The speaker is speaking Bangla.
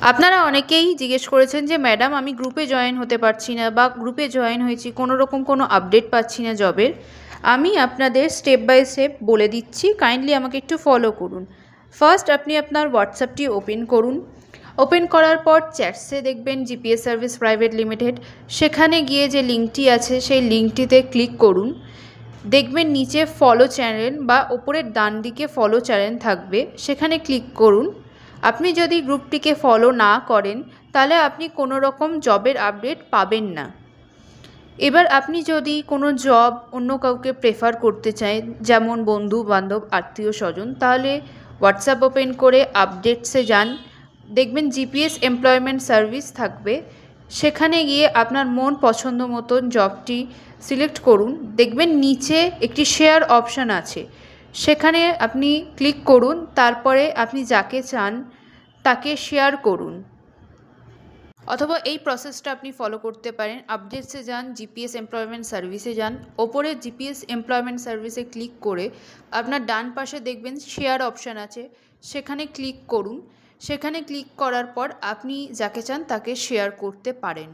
আপনারা অনেকেই জিজ্ঞেস করেছেন যে ম্যাডাম আমি গ্রুপে জয়েন হতে পারছি না বা গ্রুপে জয়েন হয়েছি কোনো রকম কোনো আপডেট পাচ্ছি না জবের। আমি আপনাদের স্টেপ বাই স্টেপ বলে দিচ্ছি, কাইন্ডলি আমাকে একটু ফলো করুন। ফার্স্ট আপনি আপনার হোয়াটসঅ্যাপটি ওপেন করুন। ওপেন করার পর চ্যাটসে দেখবেন জিপিএস সার্ভিস প্রাইভেট লিমিটেড, সেখানে গিয়ে যে লিঙ্কটি আছে সেই লিঙ্কটিতে ক্লিক করুন। দেখবেন নিচে ফলো চ্যানেল বা ওপরের ডান দিকে ফলো চ্যানেল থাকবে, সেখানে ক্লিক করুন। আপনি যদি গ্রুপটিকে ফলো না করেন তাহলে আপনি কোনো রকম জবের আপডেট পাবেন না। এবার আপনি যদি কোনো জব অন্য কাউকে প্রেফার করতে চান, যেমন বন্ধু বান্ধব আত্মীয় স্বজন, তাহলে হোয়াটসঅ্যাপ ওপেন করে আপডেটসে যান। দেখবেন জিপিএস এমপ্লয়মেন্ট সার্ভিস থাকবে, সেখানে গিয়ে আপনার মন পছন্দ মতন জবটি সিলেক্ট করুন। দেখবেন নিচে একটি শেয়ার অপশান আছে, সেখানে আপনি ক্লিক করুন। তারপরে আপনি যাকে চান তাকে শেয়ার করুন, অথবা এই প্রসেসটা আপনি ফলো করতে পারেন। আপডেটসে যান, জিপিএস এমপ্লয়মেন্ট সার্ভিসে যান, ওপরে জিপিএস এমপ্লয়মেন্ট সার্ভিসে ক্লিক করে আপনার ডান পাশে দেখবেন শেয়ার অপশান আছে, সেখানে ক্লিক করুন। সেখানে ক্লিক করার পর আপনি যাকে চান তাকে শেয়ার করতে পারেন।